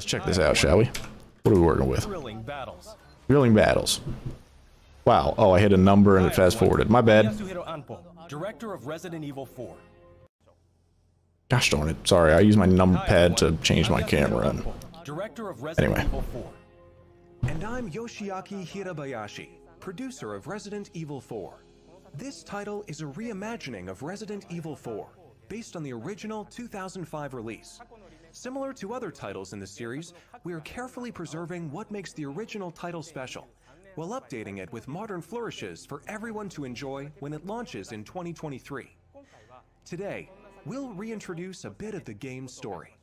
Let's check this out, shall we? What are we working with? Thrilling battles. Thrilling battles. Wow. Oh, I hit a number and it fast forwarded. My bad. Yasuhiro Anpo, director of Resident Evil 4. Gosh darn it. Sorry, I use my numpad to change my camera. Director of Resident Anyway. Evil 4. And I'm Yoshiaki Hirabayashi, producer of Resident Evil 4. This title is a reimagining of Resident Evil 4, based on the original 2005 release. Similar to other titles in the series, we are carefully preserving what makes the original title special, while updating it with modern flourishes for everyone to enjoy when it launches in 2023. Today, we'll reintroduce a bit of the game's story.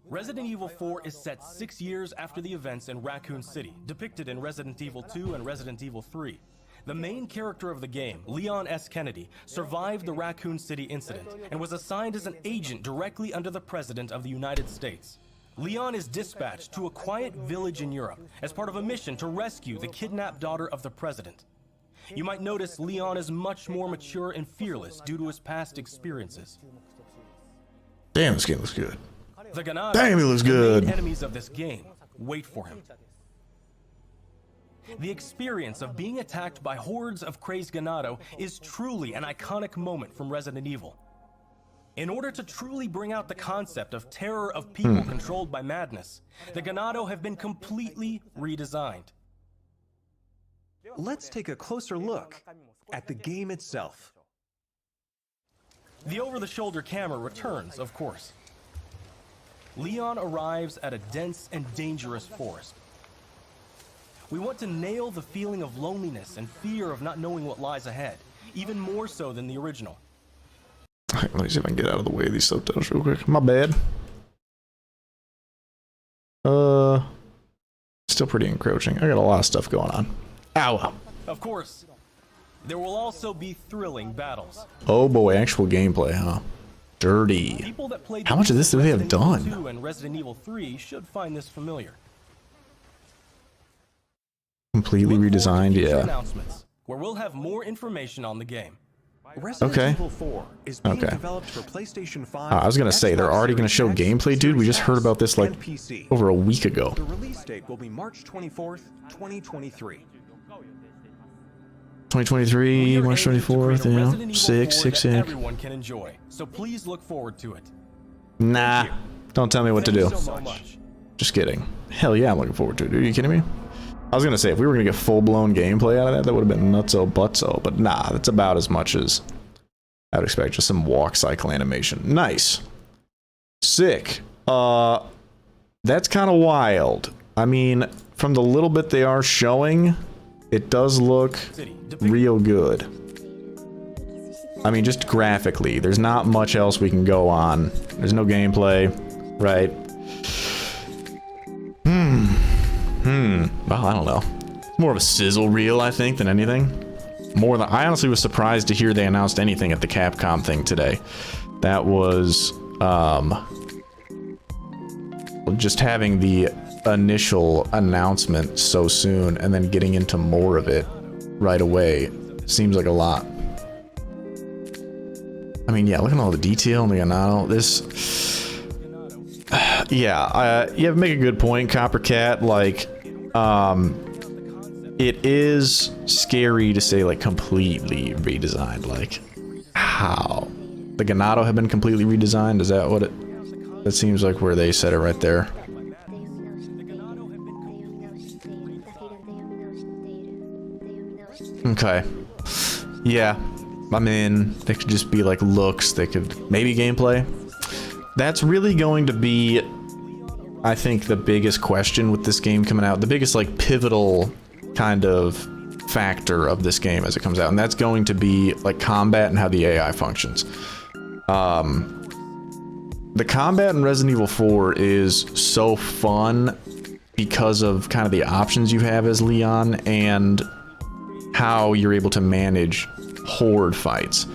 Resident Evil 4 is set 6 years after the events in Raccoon City, depicted in Resident Evil 2 and Resident Evil 3. The main character of the game, Leon S. Kennedy, survived the Raccoon City incident and was assigned as an agent directly under the President of the United States. Leon is dispatched to a quiet village in Europe as part of a mission to rescue the kidnapped daughter of the President. You might notice Leon is much more mature and fearless due to his past experiences. Damn, this game looks good. The Ganado, Damn, he looks the good. main enemies of this game, wait for him. The experience of being attacked by hordes of crazed Ganado is truly an iconic moment from Resident Evil. In order to truly bring out the concept of terror of people controlled by madness, the Ganado have been completely redesigned. Let's take a closer look at the game itself. The over-the-shoulder camera returns, of course. Leon arrives at a dense and dangerous forest. We want to nail the feeling of loneliness and fear of not knowing what lies ahead, even more so than the original. Alright, let me see if I can get out of the way of these subtitles real quick. My bad. Still pretty encroaching. I got a lot of stuff going on. Ow. Of course, there will also be thrilling battles. Oh boy, actual gameplay, huh? Dirty. People that played How much of this do they have Resident Evil done? 2 and Resident Evil 3 should find this familiar. Completely Look forward to redesigned, future yeah. announcements, where we'll have more information on the game. Resident Okay. Evil 4 is being Okay. developed for PlayStation 5. I was gonna say, they're Xbox already gonna show Series X, gameplay, dude. We Series just heard S, about this, like, and PC. over a week ago. The release date will be March 24th, 2023. 2023, We're March aiming to create 24th, a you know? Resident Evil 6, 4 6 that inch. everyone can enjoy, so please look forward to it. Nah, don't tell me what to do. Thank you so much. Just kidding. Hell yeah, I'm looking forward to it, dude. Are you kidding me? I was gonna say, if we were gonna get full-blown gameplay out of that, that would have been nutso-butso, but nah, that's about as much as I'd expect. Just some walk cycle animation. Nice. Sick. That's kind of wild. I mean, from the little bit they are showing, it does look real good. I mean, just graphically, there's not much else we can go on. There's no gameplay, right? Well, I don't know. It's more of a sizzle reel, I think, than anything. More than I honestly was surprised to hear they announced anything at the Capcom thing today. That was just having the initial announcement so soon and then getting into more of it right away seems like a lot. I mean, yeah, look at all the detail and the Ganado. This, yeah, you make a good point, Coppercat. Like, it is scary to say, like, completely redesigned. Like, how? The Ganado have been completely redesigned? Is that what it... That seems like where they said it right there. Okay. Yeah. I mean, they could just be, like, looks. They could... Maybe gameplay. That's really going to be, I think, the biggest question with this game coming out. The biggest, like, pivotal kind of factor of this game as it comes out. And that's going to be, like, combat and how the AI functions. The combat in Resident Evil 4 is so fun because of kind of the options you have as Leon and how you're able to manage horde fights.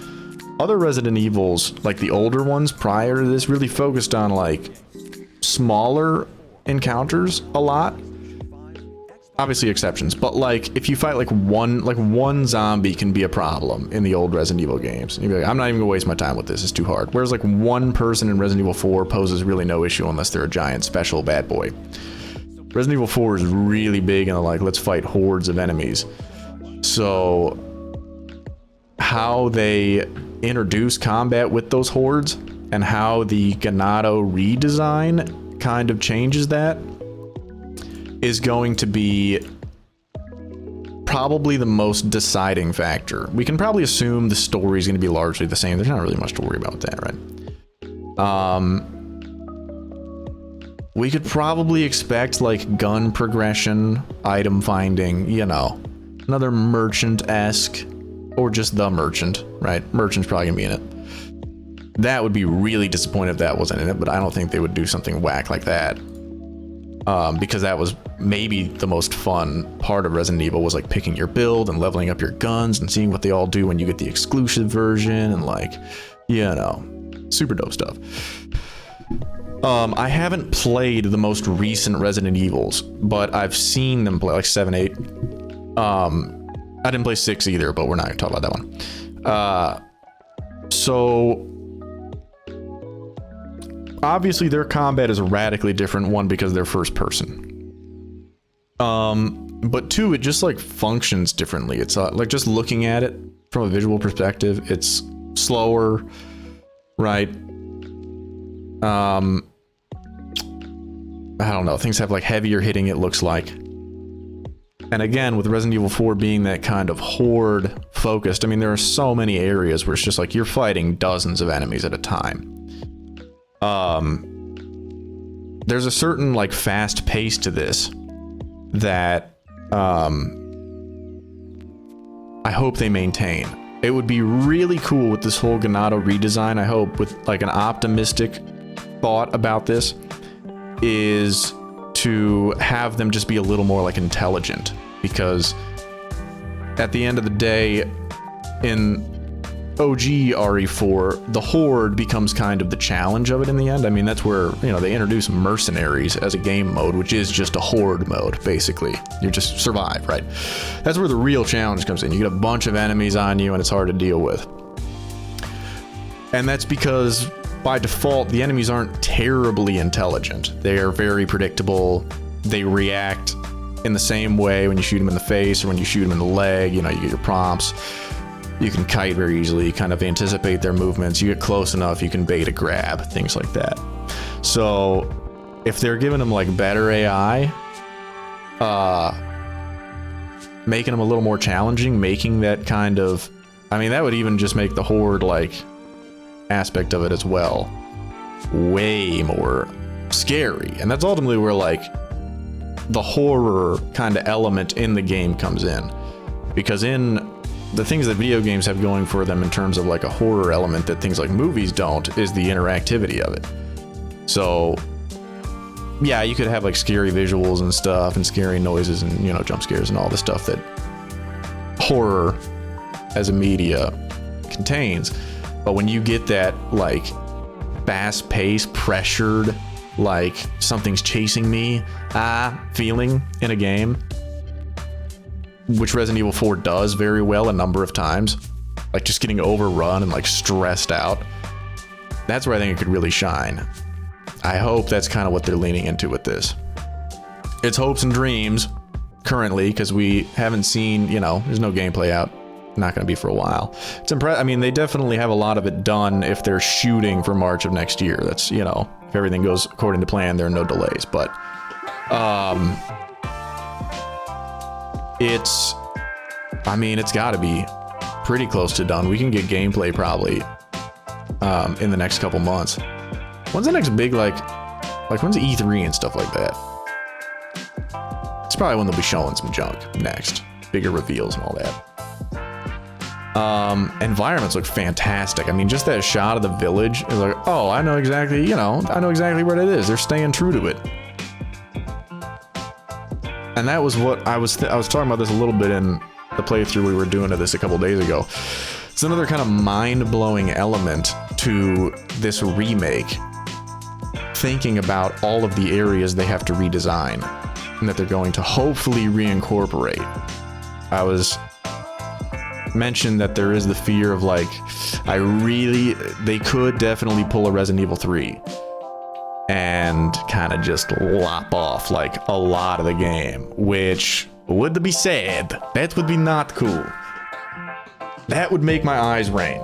Other Resident Evils, like the older ones prior to this, really focused on, like, smaller encounters a lot. obviously exceptions, but like if you fight like one zombie can be a problem in the old Resident Evil games. You'd be like, I'm not even gonna waste my time with this, it's too hard. Whereas like one person in Resident Evil 4 poses really no issue unless they're a giant special bad boy. Resident Evil 4 is really big and like, let's fight hordes of enemies. So how they introduce combat with those hordes and how the Ganado redesign kind of changes that is going to be probably the most deciding factor. We can probably assume the story is going to be largely the same. There's not really much to worry about with that, right? We could probably expect like gun progression, item finding, you know, another merchant-esque, or just the merchant, right? Merchant's probably gonna be in it. That would be really disappointing if that wasn't in it, but I don't think they would do something whack like that. Because that was maybe the most fun part of Resident Evil, was like picking your build and leveling up your guns and seeing what they all do when you get the exclusive version and like, you know, super dope stuff. I haven't played the most recent Resident Evils, but I've seen them play like 7, 8. I didn't play 6 either, but we're not gonna talk about that one. So obviously their combat is radically different, one, because they're first person. But two, it just like functions differently. It's like just looking at it from a visual perspective, it's slower, right? I don't know, things have like heavier hitting, it looks like. And again, with Resident Evil 4 being that kind of horde focused, I mean, there are so many areas where it's just like you're fighting dozens of enemies at a time. There's a certain like fast pace to this that I hope they maintain. It would be really cool with this whole Ganado redesign, I hope, with like an optimistic thought about this, is to have them just be a little more like intelligent, because at the end of the day in OG RE4 the horde becomes kind of the challenge of it in the end. I mean, that's where, you know, they introduce mercenaries as a game mode, which is just a horde mode basically. You just survive, right? That's where the real challenge comes in. You get a bunch of enemies on you and it's hard to deal with, and that's because by default, the enemies aren't terribly intelligent. They are very predictable. They react in the same way when you shoot them in the face or when you shoot them in the leg. You know, you get your prompts. You can kite very easily, kind of anticipate their movements. You get close enough, you can bait a grab, things like that. So if they're giving them like better AI, making them a little more challenging, making that kind of, I mean, that would even just make the horde like aspect of it as well way more scary. And that's ultimately where like the horror kind of element in the game comes in, because in the things that video games have going for them in terms of like a horror element that things like movies don't, is the interactivity of it. So yeah, you could have like scary visuals and stuff and scary noises and, you know, jump scares and all the stuff that horror as a media contains. But when you get that like fast-paced, pressured, like something's chasing me feeling in a game, which Resident Evil 4 does very well a number of times, like just getting overrun and like stressed out, that's where I think it could really shine. I hope that's kind of what they're leaning into with this. It's hopes and dreams currently, because we haven't seen, you know, there's no gameplay out. Not going to be for a while. It's I mean, they definitely have a lot of it done if they're shooting for March of next year. That's, you know, if everything goes according to plan, there are no delays. But it's, I mean, it's got to be pretty close to done. We can get gameplay probably in the next couple months. When's the next big like when's E3 and stuff like that? It's probably when they'll be showing some junk next, bigger reveals and all that. Environments look fantastic. I mean, just that shot of the village is like, oh, I know exactly, you know, I know exactly where it is. They're staying true to it. And that was what I was talking about this a little bit in the playthrough we were doing of this a couple days ago. It's another kind of mind-blowing element to this remake, thinking about all of the areas they have to redesign. and that they're going to hopefully reincorporate. I was mentioned that there is the fear of like, they could definitely pull a Resident Evil 3 and kind of just lop off like a lot of the game, which would be sad. That would be not cool. That would make my eyes rain.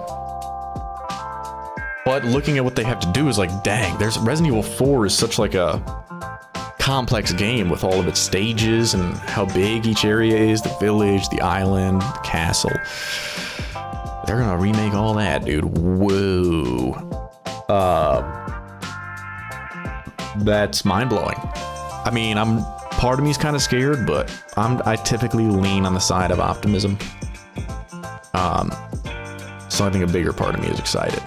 But looking at what they have to do is like, dang, there's Resident Evil 4 is such like a complex game with all of its stages and how big each area is, the village, the island, the castle. They're gonna remake all that, dude. Whoa. That's mind-blowing. I mean, part of me is kind of scared, but I typically lean on the side of optimism. So I think a bigger part of me is excited.